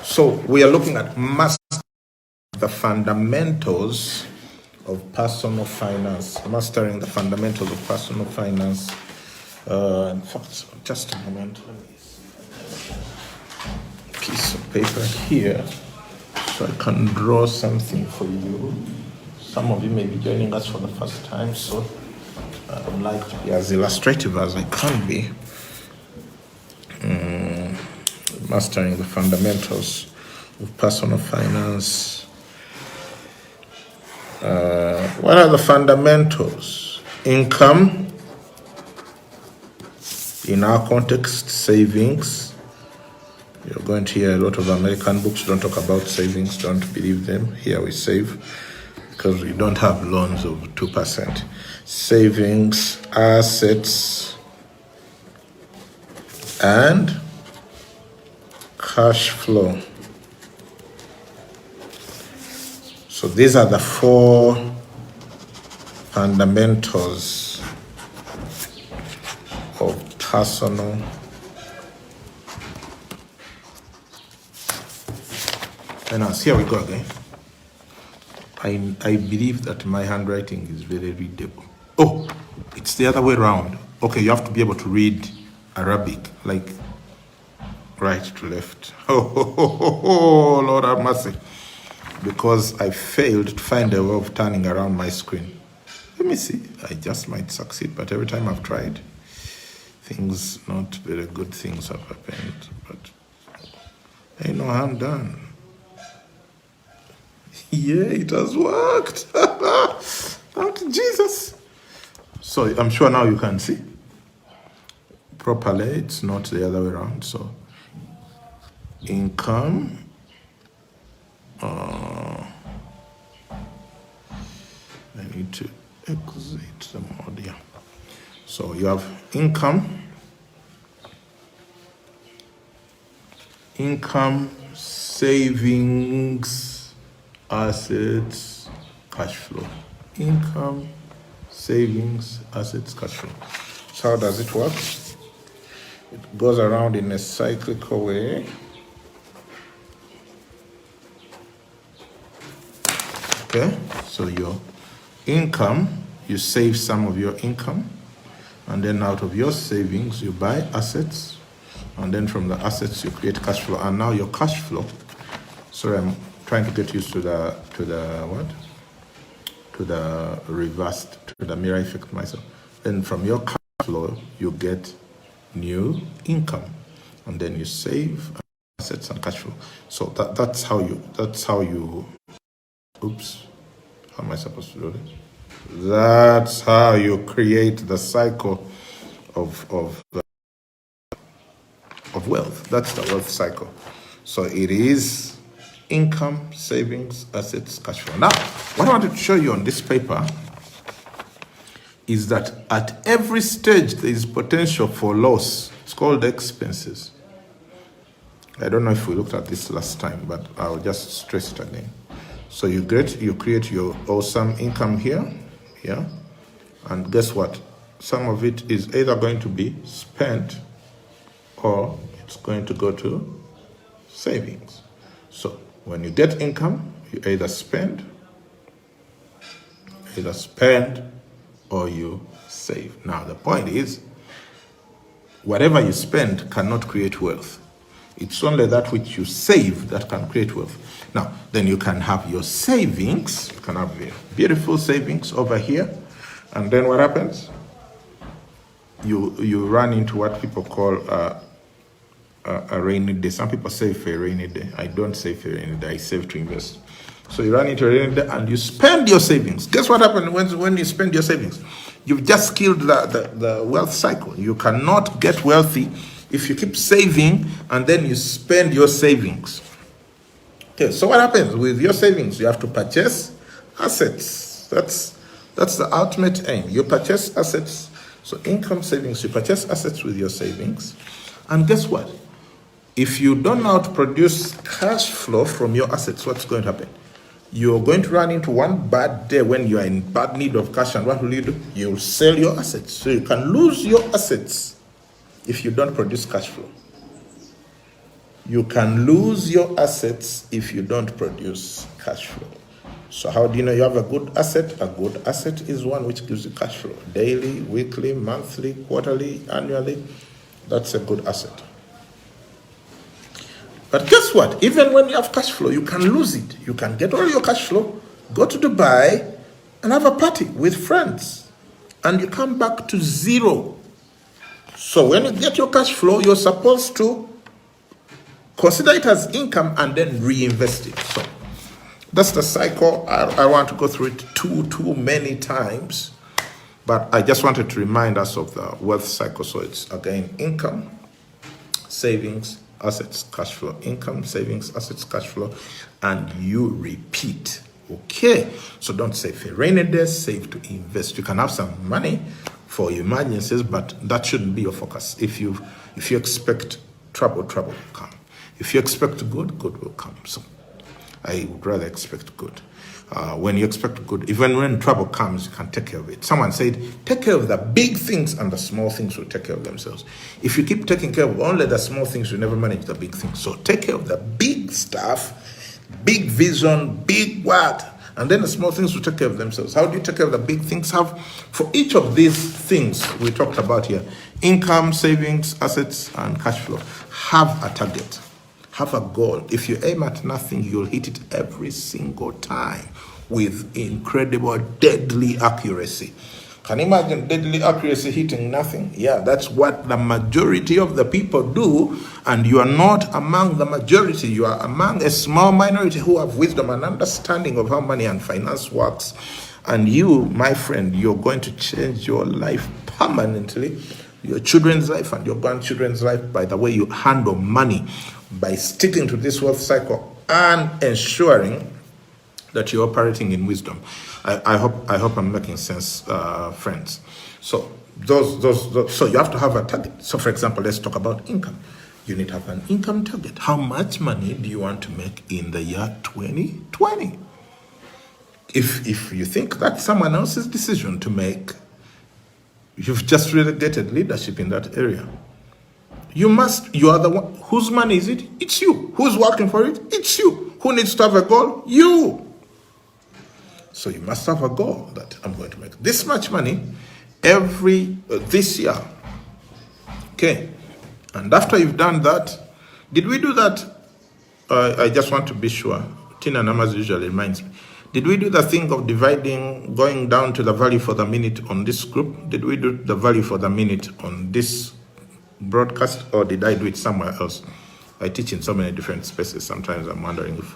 So we are looking at the fundamentals of personal finance, mastering the fundamentals of personal finance. In fact, just a moment, let me see a piece of paper here so I can draw something for you. Some of you may be joining us for the first time, so I would like to be as illustrative as I can be. Mastering the fundamentals of personal finance. What are the fundamentals? Income, in our context, savings. You're going to hear a lot of American books don't talk about savings, don't believe them. Here we save because we don't have loans of 2%. Savings, assets, and cash flow. So these are the four fundamentals of personal finance. Here we go again. I believe that my handwriting is very readable. Oh, it's the other way around. Okay, you have to be able to read Arabic, like right to left. Oh, Lord have mercy. Because I failed to find a way of turning around my screen. Let me see. I just might succeed, but every time I've tried, not very good things have happened. But I know I'm done. Yeah, it has worked. Thank Jesus. So I'm sure now you can see properly. It's not the other way around. So income. I need to exit the mode here. So you have income, savings, assets, cash flow. Income, savings, assets, cash flow. So how does it work? It goes around in a cyclical way. Okay, so your income, you save some of your income, and then out of your savings you buy assets, and then from the assets you create cash flow. And now your cash flow, sorry, I'm trying to get used to the reversed, to the mirror effect myself. Then from your cash flow you get new income, and then you save assets and cash flow. So that's how you oops, how am I supposed to do this? That's how you create the cycle of wealth. That's the wealth cycle. So it is income, savings, assets, cash flow. Now, what I wanted to show you on this paper is that at every stage there is potential for loss. It's called expenses. I don't know if we looked at this last time, but I'll just stress it again. So you create your awesome income here, yeah, and guess what? Some of it is either going to be spent or it's going to go to savings. So when you get income, you either spend or you save. Now the point is, whatever you spend cannot create wealth. It's only that which you save that can create wealth. Now, then you can have your savings. You can have beautiful savings over here. And then what happens? You run into what people call a rainy day. Some people save for a rainy day. I don't save for a rainy day. I save to invest. So you run into a rainy day and you spend your savings. Guess what happens when you spend your savings? You've just killed the wealth cycle. You cannot get wealthy if you keep saving and then you spend your savings. Okay, so what happens with your savings? You have to purchase assets. That's the ultimate aim. You purchase assets. So income, savings, you purchase assets with your savings. And guess what? If you don't know how to produce cash flow from your assets, what's going to happen? You're going to run into one bad day when you are in bad need of cash, and what will you do? You'll sell your assets. So you can lose your assets if you don't produce cash flow. You can lose your assets if you don't produce cash flow. So how do you know you have a good asset? A good asset is one which gives you cash flow. Daily, weekly, monthly, quarterly, annually. That's a good asset. But guess what? Even when you have cash flow, you can lose it. You can get all your cash flow, go to Dubai, and have a party with friends. And you come back to zero. So when you get your cash flow, you're supposed to consider it as income and then reinvest it. So that's the cycle. I want to go through it too many times. But I just wanted to remind us of the wealth cycle. So it's again income, savings, assets, cash flow. Income, savings, assets, cash flow. And you repeat. Okay? So don't save for rainy days, save to invest. You can have some money for emergencies, but that shouldn't be your focus. If you expect trouble will come. If you expect good will come. So I would rather expect good. When you expect good, even when trouble comes, you can take care of it. Someone said, take care of the big things and the small things will take care of themselves. If you keep taking care of only the small things, you never manage the big things. So take care of the big stuff, big vision, big what, and then the small things will take care of themselves. How do you take care of the big things? Have, for each of these things we talked about here, income, savings, assets, and cash flow, have a target. Have a goal. If you aim at nothing, you'll hit it every single time with incredible, deadly accuracy. Can you imagine deadly accuracy hitting nothing? Yeah, that's what the majority of the people do, and you are not among the majority. You are among a small minority who have wisdom and understanding of how money and finance works. And you, my friend, you're going to change your life permanently, your children's life and your grandchildren's life, by the way you handle money, by sticking to this wealth cycle and ensuring that you're operating in wisdom. I hope I'm making sense, friends. So so you have to have a target. So for example, let's talk about income. You need to have an income target. How much money do you want to make in the year 2020? If you think that's someone else's decision to make, you've just relegated leadership in that area. You are the one. Whose money is it? It's you. Who's working for it? It's you. Who needs to have a goal? You. So you must have a goal that I'm going to make this much money this year. Okay. And after you've done that, did we do that? I just want to be sure. Tina Namas usually reminds me. Did we do the thing of dividing, going down to the value for the minute on this group? Did we do the value for the minute on this broadcast, or did I do it somewhere else? I teach in so many different spaces. Sometimes I'm wondering if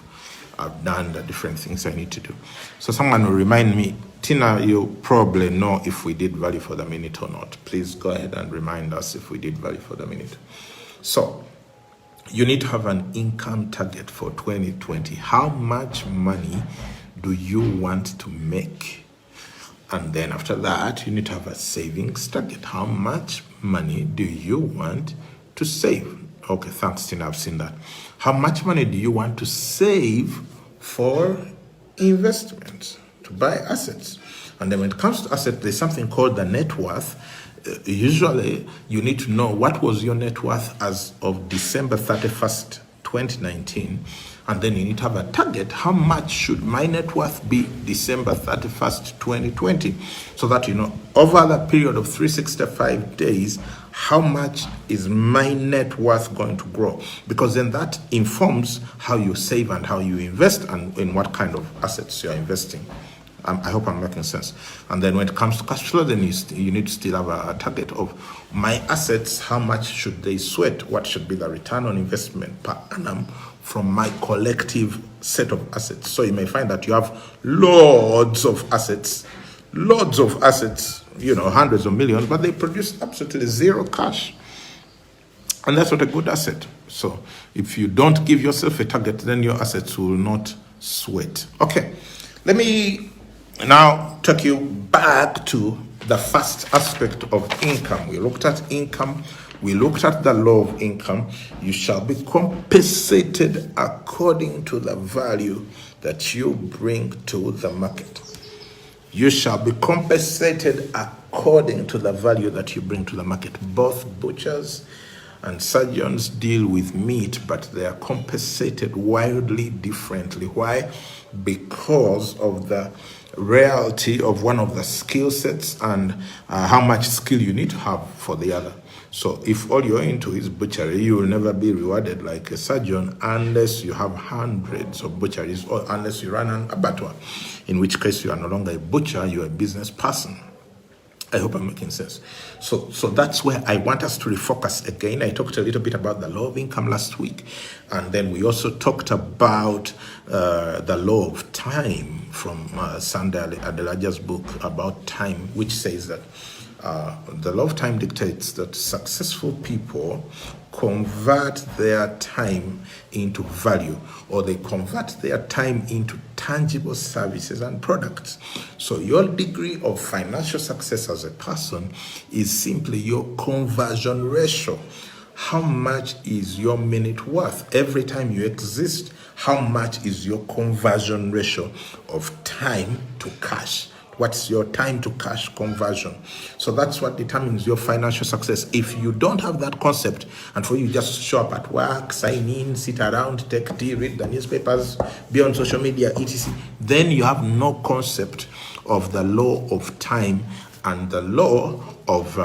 I've done the different things I need to do. So someone will remind me. Tina, you probably know if we did value for the minute or not. Please go ahead and remind us if we did value for the minute. So you need to have an income target for 2020. How much money do you want to make? And then after that, you need to have a savings target. How much money do you want to save? Okay, thanks, Tina, I've seen that. How much money do you want to save for investments, to buy assets? And then when it comes to assets, there's something called the net worth. Usually, you need to know what was your net worth as of December 31st, 2019. And then you need to have a target. How much should my net worth be December 31st, 2020? So that you know, over the period of 365 days, how much is my net worth going to grow? Because then that informs how you save and how you invest and in what kind of assets you're investing. I hope I'm making sense. And then when it comes to cash flow, then you need to still have a target of my assets. How much should they sweat? What should be the return on investment per annum from my collective set of assets? So you may find that you have loads of assets, you know, hundreds of millions, but they produce absolutely zero cash. And that's not a good asset. So if you don't give yourself a target, then your assets will not sweat. Okay, let me now take you back to the first aspect of income. We looked at income. We looked at the law of income. You shall be compensated according to the value that you bring to the market. You shall be compensated according to the value that you bring to the market. Both butchers and surgeons deal with meat, but they are compensated wildly differently. Why? Because of the reality of one of the skill sets and how much skill you need to have for the other. So if all you're into is butchery, you will never be rewarded like a surgeon unless you have hundreds of butcheries, or unless you run an abattoir, in which case you are no longer a butcher, you're a business person. I hope I'm making sense. So that's where I want us to refocus again. I talked a little bit about the law of income last week, and then we also talked about the law of time from Sandy Adelaja's book about time, which says that the law of time dictates that successful people convert their time into value, or they convert their time into tangible services and products. So your degree of financial success as a person is simply your conversion ratio. How much is your minute worth? Every time you exist, how much is your conversion ratio of time to cash? What's your time to cash conversion? So that's what determines your financial success. If you don't have that concept, and for you just show up at work, sign in, sit around, take tea, read the newspapers, be on social media, etc., then you have no concept of the law of time and the law of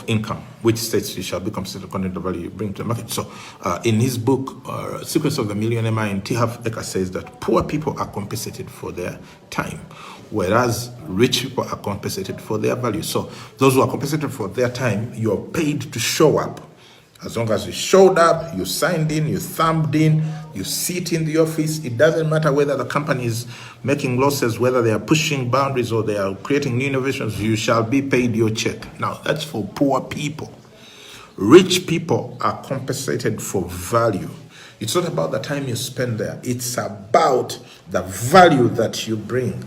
income, which states you shall be compensated according to the value you bring to the market. So in his book, Secrets of the Millionaire Mind, T. Harv Eker says that poor people are compensated for their time, whereas rich people are compensated for their value. So those who are compensated for their time, you're paid to show up. As long as you showed up, you signed in, you thumbed in, you sit in the office, it doesn't matter whether the company is making losses, whether they are pushing boundaries or they are creating new innovations, you shall be paid your check. Now, that's for poor people. Rich people are compensated for value. It's not about the time you spend there. It's about the value that you bring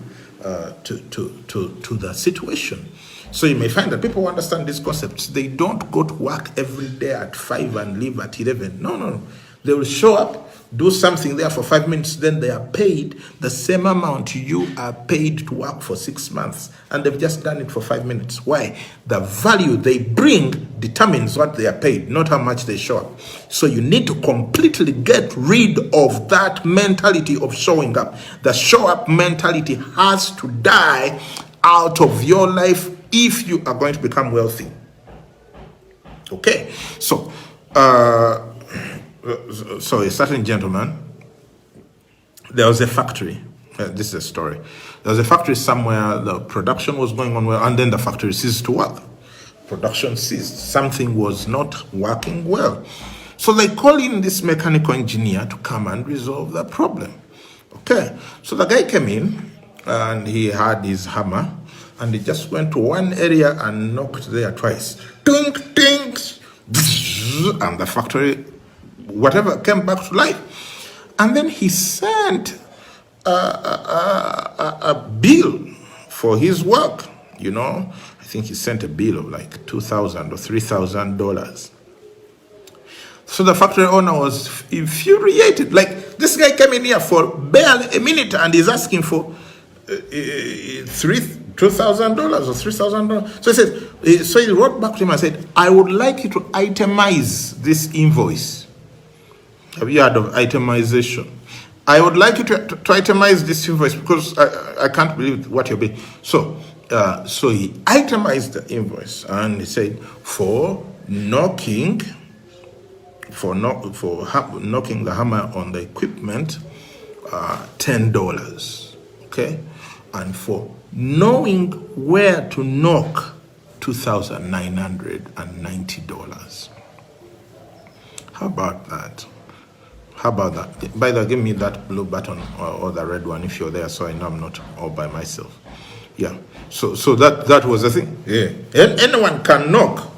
to the situation. So you may find that people who understand these concepts, they don't go to work every day at 5 and leave at 11. No. They will show up, do something there for 5 minutes, then they are paid the same amount you are paid to work for 6 months. And they've just done it for 5 minutes. Why? The value they bring determines what they are paid, not how much they show up. So you need to completely get rid of that mentality of showing up. The show up mentality has to die out of your life if you are going to become wealthy. Okay, so a certain gentleman, there was a factory. This is a story. There was a factory somewhere, the production was going on well, and then the factory ceased to work. Production ceased. Something was not working well. So they call in this mechanical engineer to come and resolve the problem. Okay, so the guy came in and he had his hammer, and he just went to one area and knocked there twice. Tink, tink, and the factory, whatever, came back to life. And then he sent a bill for his work, you know. I think he sent a bill of like $2,000 or $3,000. So the factory owner was infuriated. Like, this guy came in here for barely a minute and he's asking for $2,000 or $3,000. So he said, so he wrote back to him and said, I would like you to itemize this invoice. Have you heard of itemization? I would like you to itemize this invoice because I can't believe what you're being. So he itemized the invoice and he said, for knocking the hammer on the equipment, $10. Okay, and for knowing where to knock, $2,990. How about that? By the way, give me that blue button or the red one if you're there, so I know I'm not all by myself. Yeah. So that was the thing. Yeah. And anyone can knock.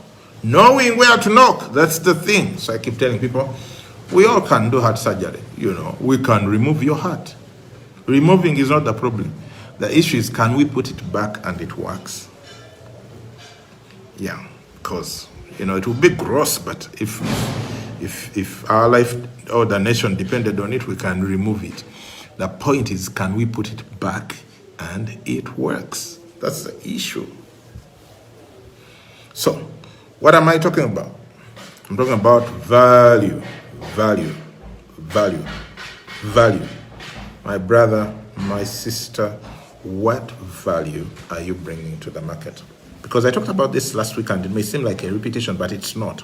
Knowing where to knock, that's the thing. So I keep telling people, we all can do heart surgery. You know, we can remove your heart. Removing is not the problem. The issue is, can we put it back and it works? Yeah, because, you know, it would be gross, but if our life or the nation depended on it, we can remove it. The point is, can we put it back and it works? That's the issue. So, what am I talking about? I'm talking about value, value, value, value. My brother, my sister, what value are you bringing to the market? Because I talked about this last week and it may seem like a repetition, but it's not.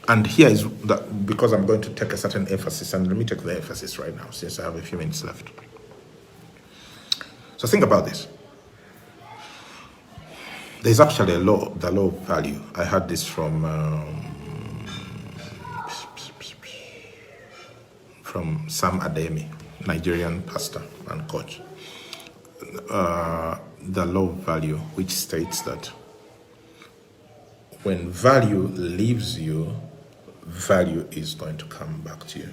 And here is because I'm going to take a certain emphasis, and let me take the emphasis right now since I have a few minutes left. So think about this. There's actually a law, the law of value. I heard this from Sam Ademi, Nigerian pastor and coach. The law of value, which states that when value leaves you, value is going to come back to you.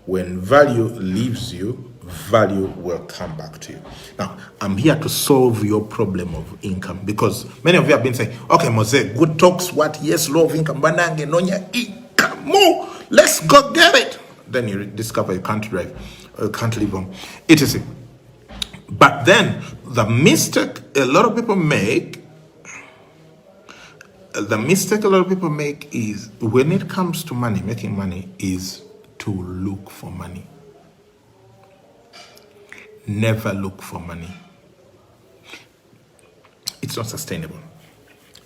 When value leaves you, value will come back to you. Now, I'm here to solve your problem of income, because many of you have been saying, okay, Mose, good talks, what? Yes, law of income, banange, nonya, income, let's go get it. Then you discover you can't drive, can't live on, etc. But then the mistake a lot of people make is, when it comes to money, making money, is to look for money. Never look for money. It's not sustainable.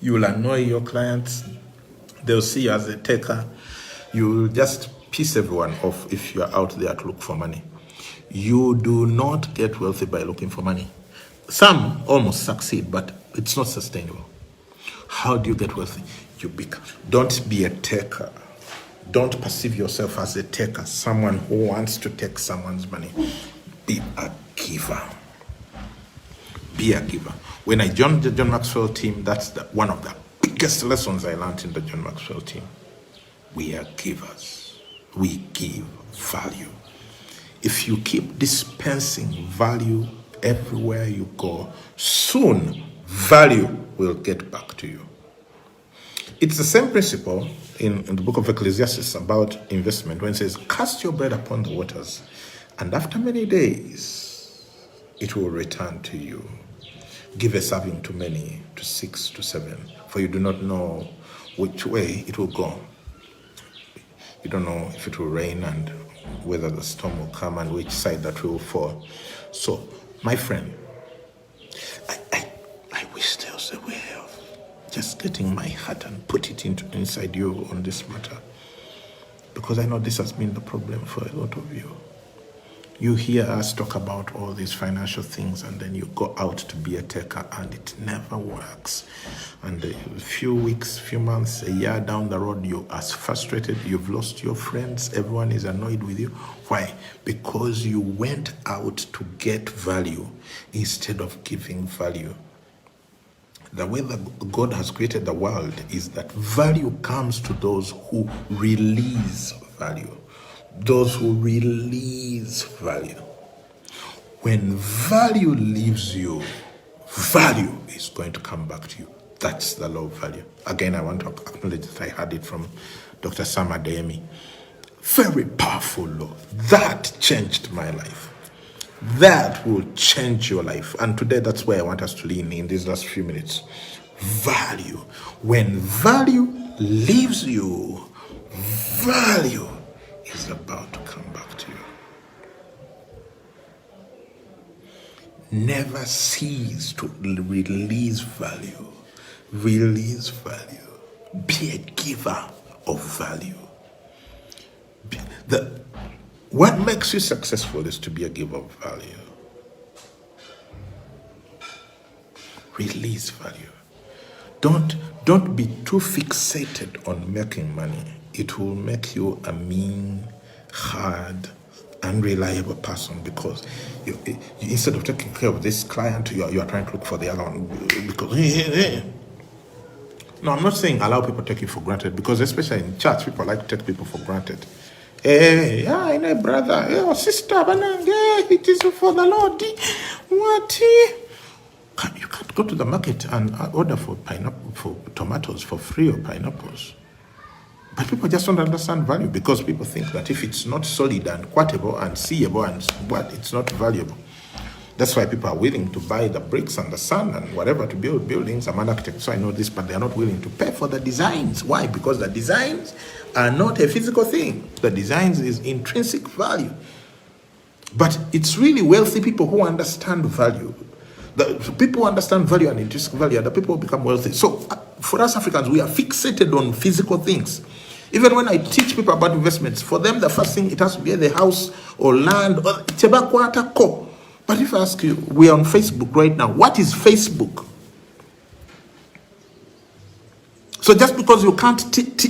You will annoy your clients. They'll see you as a taker. You will just piss everyone off if you are out there to look for money. You do not get wealthy by looking for money. Some almost succeed, but it's not sustainable. How do you get wealthy? Don't be a taker. Don't perceive yourself as a taker, someone who wants to take someone's money. Be a giver. Be a giver. When I joined the John Maxwell team, that's one of the biggest lessons I learned in the John Maxwell team. We are givers. We give value. If you keep dispensing value everywhere you go, soon value will get back to you. It's the same principle in the book of Ecclesiastes about investment, when it says, cast your bread upon the waters, and after many days, it will return to you. Give a serving to many, to 6 to 7, for you do not know which way it will go. You don't know if it will rain and whether the storm will come and which side that will fall. So, my friend, I wish there was a way of just getting my heart and put it inside you on this matter, because I know this has been the problem for a lot of you. You hear us talk about all these financial things, and then you go out to be a taker, and it never works. And a few weeks, few months, a year down the road, you're as frustrated, you've lost your friends, everyone is annoyed with you. Why? Because you went out to get value instead of giving value. The way that God has created the world is that value comes to those who release value. Those who release value. When value leaves you, value is going to come back to you. That's the law of value. Again, I want to acknowledge that I heard it from Dr. Sam Ademi. Very powerful law. That changed my life. That will change your life. And today, that's where I want us to lean in these last few minutes. Value. When value leaves you, value is about to come back to you. Never cease to release value. Release value. Be a giver of value. What makes you successful is to be a giver of value. Release value. Don't be too fixated on making money. It will make you a mean, hard, unreliable person, because you instead of taking care of this client, you are trying to look for the other one. Because no, I'm not saying allow people to take you for granted, because especially in church, people like to take people for granted. Hey, I know, brother, hey, sister, it is for the Lord. What? You can't go to the market and order for pineapple, for tomatoes for free, or pineapples. But people just don't understand value, because people think that if it's not solid and quotable and seeable and what, it's not valuable. That's why people are willing to buy the bricks and the sand and whatever to build buildings. I'm an architect, so I know this, but they're not willing to pay for the designs. Why? Because the designs are not a physical thing. The designs is intrinsic value. But it's really wealthy people who understand value. The people who understand value and intrinsic value are the people who become wealthy. So for us Africans, we are fixated on physical things. Even when I teach people about investments, for them the first thing, it has to be the house or land. But if I ask you, we are on Facebook right now. What is Facebook? So just because you can't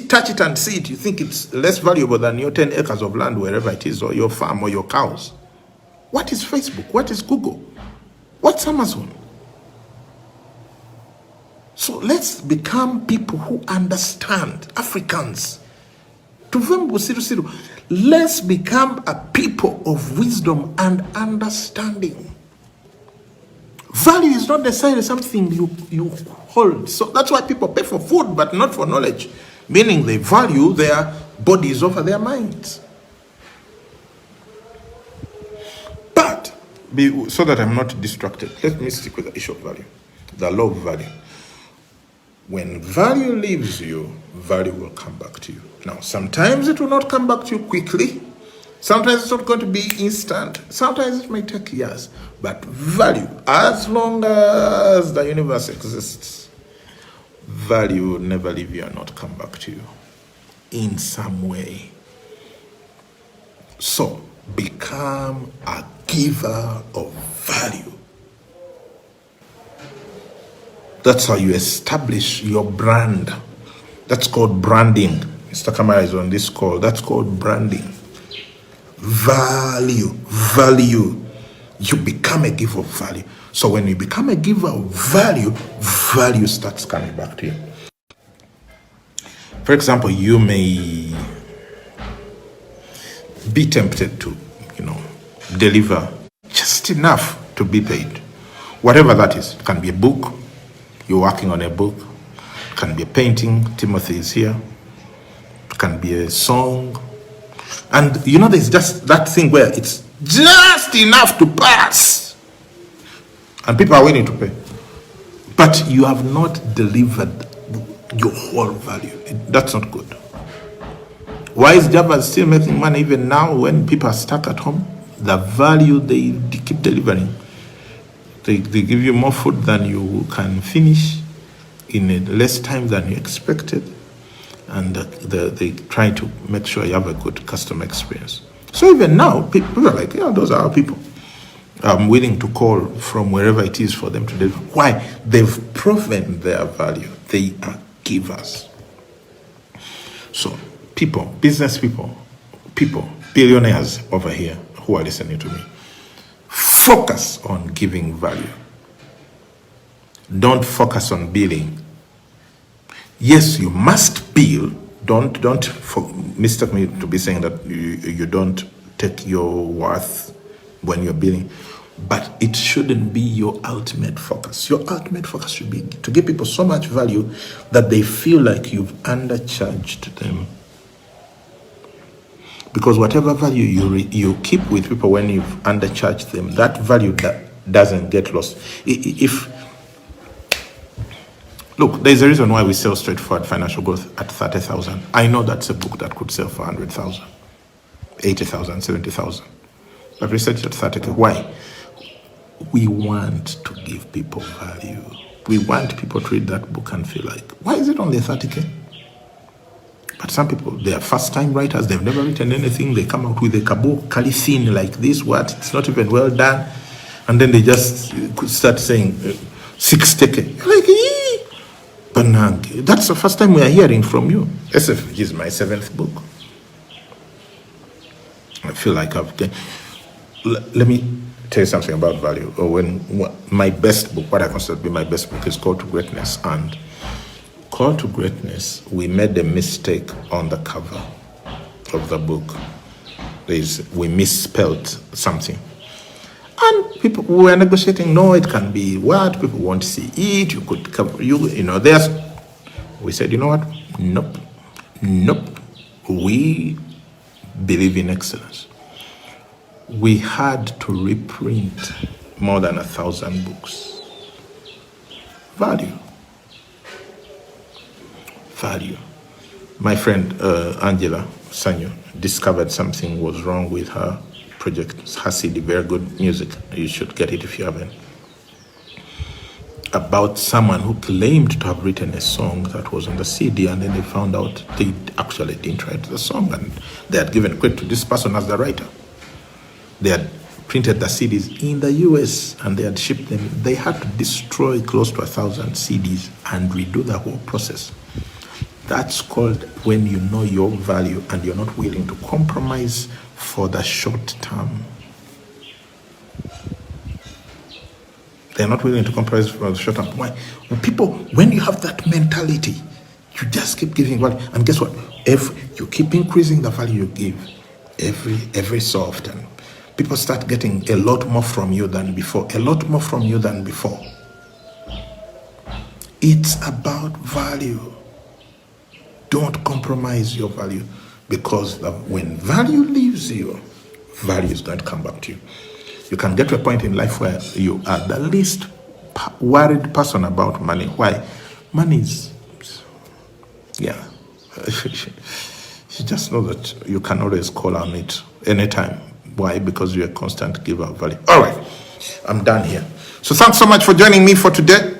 touch it and see it, you think it's less valuable than your 10 acres of land, wherever it is, or your farm or your cows. What is Facebook? What is Google? What's Amazon? So let's become people who understand, Africans. Let's become a people of wisdom and understanding. Value is not necessarily something you hold. So that's why people pay for food, but not for knowledge. Meaning they value their bodies over their minds. But, so that I'm not distracted, let me stick with the issue of value. The law of value. When value leaves you, value will come back to you. Now, sometimes it will not come back to you quickly. Sometimes it's not going to be instant. Sometimes it may take years. But value, as long as the universe exists, value will never leave you and not come back to you in some way. So, become a giver of value. That's how you establish your brand. That's called branding. Mr. Kamara is on this call. That's called branding. Value. You become a giver of value. So when you become a giver of value, value starts coming back to you. For example, you may be tempted to, deliver just enough to be paid. Whatever that is. It can be a book. You're working on a book. It can be a painting. Timothy is here. It can be a song. And there's just that thing where it's just enough to pass. And people are willing to pay. But you have not delivered your whole value. That's not good. Why is Java still making money even now when people are stuck at home? The value they keep delivering. They give you more food than you can finish in less time than you expected. And they try to make sure you have a good customer experience. So even now, people are like, those are our people. I'm willing to call from wherever it is for them to deliver. Why? They've proven their value. They are givers. So business people, billionaires over here who are listening to me, focus on giving value. Don't focus on billing. Yes, you must bill. Don't mistake me to be saying that you don't take your worth when you're billing. But it shouldn't be your ultimate focus. Your ultimate focus should be to give people so much value that they feel like you've undercharged them. Because whatever value you keep with people when you've undercharged them, that value doesn't get lost. Look, there's a reason why we sell Straightforward Financial Growth at 30,000. I know that's a book that could sell for 100,000, 80,000, 70,000. But we set it at 30K. Why? We want to give people value. We want people to read that book and feel like, why is it only 30K? But some people, they are first-time writers. They've never written anything. They come out with a kali thin like this. It's not even well done. And then they just start saying 60K. You're like, Banang. That's the first time we are hearing from you. SFFG is my 7th book. I feel like let me tell you something about value. My best book, what I consider to be my best book, is Call to Greatness. And Call to Greatness, we made a mistake on the cover of the book. We misspelled something. And people were negotiating, no, it can be what? People won't see it. You could cover, there's. We said, you know what? Nope. We believe in excellence. We had to reprint more than 1,000 books. Value. Value. My friend Angela Sanyo discovered something was wrong with her project. Her CD, very good music. You should get it if you haven't. About someone who claimed to have written a song that was on the CD, and then they found out they actually didn't write the song, and they had given credit to this person as the writer. They had printed the CDs in the US and they had shipped them. They had to destroy close to 1,000 CDs and redo the whole process. That's called when you know your value and you're not willing to compromise for the short term. They're not willing to compromise for the short term. Why? When you have that mentality, you just keep giving value. And guess what? You keep increasing the value you give every so often. People start getting a lot more from you than before. A lot more from you than before. It's about value. Don't compromise your value, because when value leaves you, value is going to come back to you. You can get to a point in life where you are the least worried person about money. Why? Money is, yeah. You just know that you can always call on it anytime. Why? Because you're a constant giver of value. All right, I'm done here. So thanks so much for joining me for today.